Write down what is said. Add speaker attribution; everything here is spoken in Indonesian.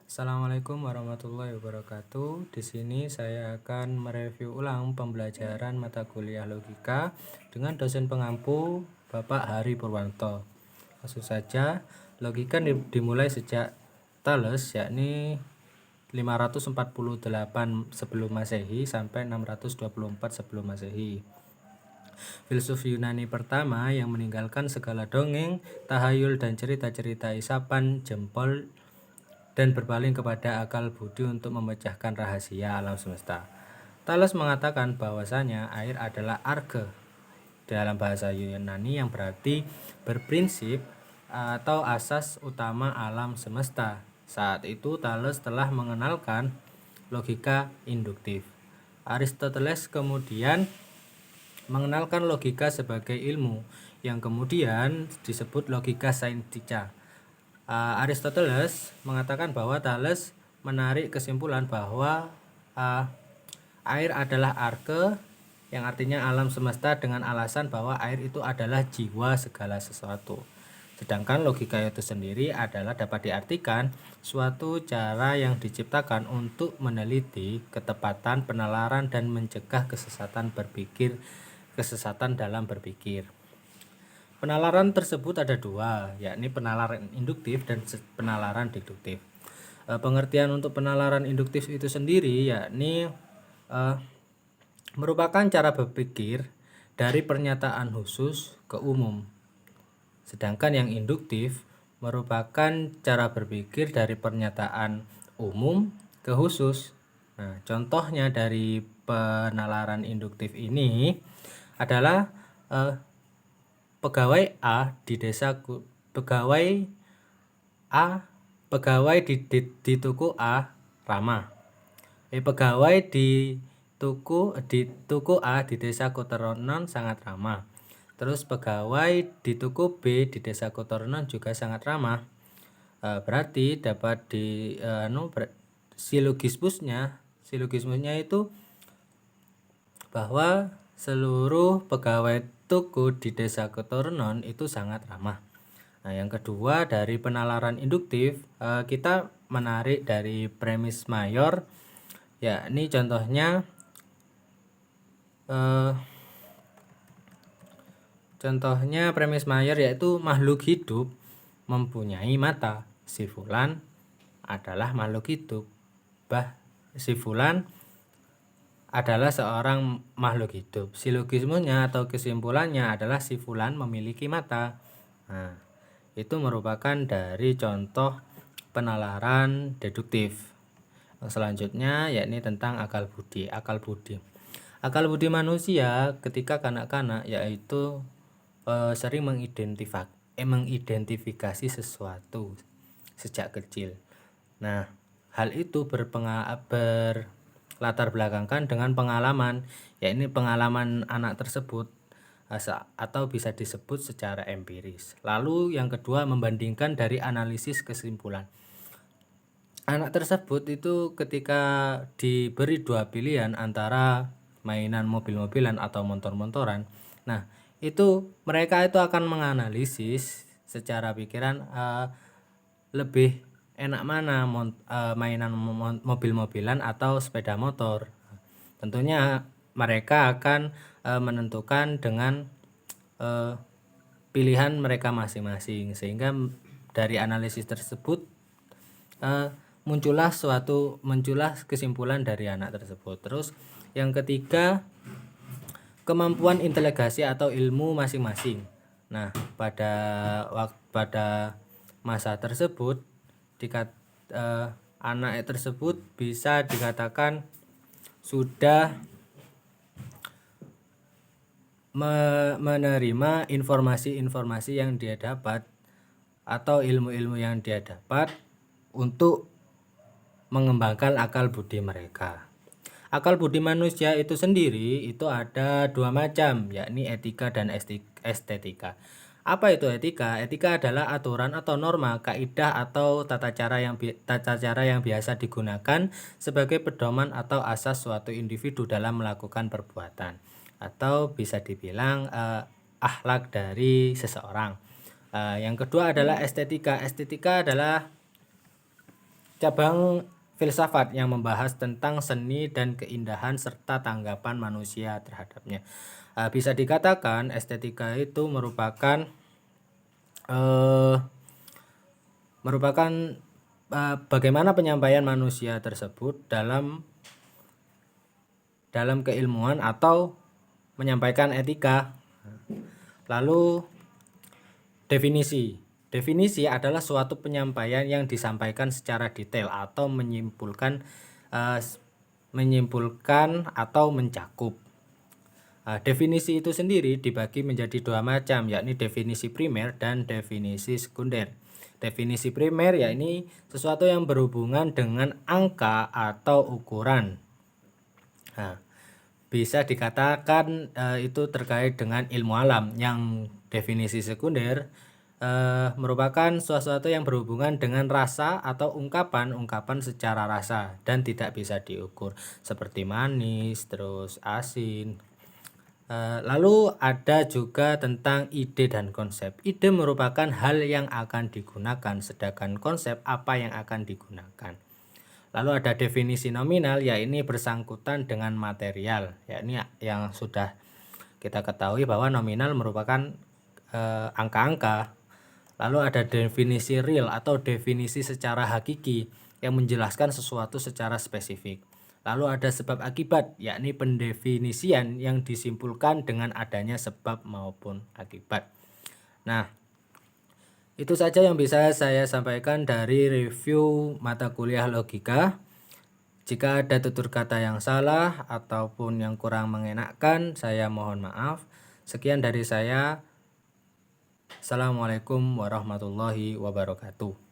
Speaker 1: Assalamualaikum warahmatullahi wabarakatuh. Di sini saya akan mereview ulang pembelajaran mata kuliah logika dengan dosen pengampu Bapak Hari Purwanto. Langsung saja, logika dimulai sejak Thales, yakni 548 sebelum Masehi sampai 624 sebelum Masehi. Filsuf Yunani pertama yang meninggalkan segala dongeng, tahayul dan cerita-cerita isapan jempol dan berpaling kepada akal budi untuk memecahkan rahasia alam semesta. Thales mengatakan bahwasanya air adalah arge dalam bahasa Yunani yang berarti berprinsip atau asas utama alam semesta. Saat itu Thales telah mengenalkan logika induktif. Aristoteles kemudian mengenalkan logika sebagai ilmu yang kemudian disebut logika saintika. Aristoteles mengatakan bahwa Thales menarik kesimpulan bahwa air adalah arke, yang artinya alam semesta, dengan alasan bahwa air itu adalah jiwa segala sesuatu. Sedangkan logika itu sendiri adalah dapat diartikan suatu cara yang diciptakan untuk meneliti ketepatan penalaran dan mencegah kesesatan dalam berpikir. Penalaran tersebut ada dua, yakni penalaran induktif dan penalaran deduktif. Pengertian untuk penalaran induktif itu sendiri yakni merupakan cara berpikir dari pernyataan khusus ke umum. Sedangkan yang induktif merupakan cara berpikir dari pernyataan umum ke khusus. Nah, contohnya dari penalaran induktif ini adalah pegawai di tuku A ramah. Pegawai di tuku A di desa Koteronon sangat ramah. Terus pegawai di tuku B di desa Koteronon juga sangat ramah. Berarti dapat silogismusnya itu bahwa seluruh pegawai tuku di desa Koteronon itu sangat ramah. Nah, yang kedua dari penalaran induktif, kita menarik dari premis mayor, yakni contohnya premis mayor yaitu makhluk hidup mempunyai mata. Si fulan adalah makhluk hidup. Si fulan adalah seorang makhluk hidup. Silogismenya atau kesimpulannya adalah si fulan memiliki mata. Nah, itu merupakan dari contoh penalaran deduktif. Selanjutnya yakni tentang akal budi. Akal budi manusia ketika kanak-kanak yaitu sering mengidentifikasi sesuatu sejak kecil. Nah, hal itu berlatar belakangkan dengan pengalaman, yakni pengalaman anak tersebut atau bisa disebut secara empiris. Lalu yang kedua membandingkan dari analisis kesimpulan. Anak tersebut itu ketika diberi dua pilihan antara mainan mobil-mobilan atau motor-motoran, nah itu mereka itu akan menganalisis secara pikiran lebih enak mana mainan mobil-mobilan atau sepeda motor. Tentunya mereka akan menentukan dengan pilihan mereka masing-masing, sehingga dari analisis tersebut muncullah kesimpulan dari anak tersebut. Terus yang ketiga, kemampuan inteligasi atau ilmu masing-masing. Nah, pada masa tersebut anak tersebut bisa dikatakan sudah menerima informasi-informasi yang dia dapat atau ilmu-ilmu yang dia dapat untuk mengembangkan akal budi mereka. Akal budi manusia itu sendiri itu ada dua macam, yakni etika dan estetika. Apa itu etika? Etika adalah aturan atau norma, kaidah atau tata cara yang biasa digunakan sebagai pedoman atau asas suatu individu dalam melakukan perbuatan, atau bisa dibilang akhlak dari seseorang. Yang kedua adalah estetika. Estetika adalah cabang filsafat yang membahas tentang seni dan keindahan serta tanggapan manusia terhadapnya. Bisa dikatakan estetika itu merupakan bagaimana penyampaian manusia tersebut dalam keilmuan atau menyampaikan etika. Lalu definisi. Definisi adalah suatu penyampaian yang disampaikan secara detail atau menyimpulkan atau mencakup. Definisi itu sendiri dibagi menjadi dua macam, yakni definisi primer dan definisi sekunder. Definisi primer yakni sesuatu yang berhubungan dengan angka atau ukuran. Bisa dikatakan itu terkait dengan ilmu alam. Yang definisi sekunder merupakan sesuatu yang berhubungan dengan rasa atau ungkapan secara rasa dan tidak bisa diukur, seperti manis, terus asin. Lalu ada juga tentang ide dan konsep. Ide merupakan hal yang akan digunakan, sedangkan konsep apa yang akan digunakan. Lalu ada definisi nominal, yakni bersangkutan dengan material, yakni yang sudah kita ketahui bahwa nominal merupakan angka-angka. Lalu ada definisi real atau definisi secara hakiki yang menjelaskan sesuatu secara spesifik. Lalu ada sebab akibat, yakni pendefinisian yang disimpulkan dengan adanya sebab maupun akibat. Nah, itu saja yang bisa saya sampaikan dari review mata kuliah logika. Jika ada tutur kata yang salah ataupun yang kurang mengenakan, saya mohon maaf. Sekian dari saya. Assalamualaikum warahmatullahi wabarakatuh.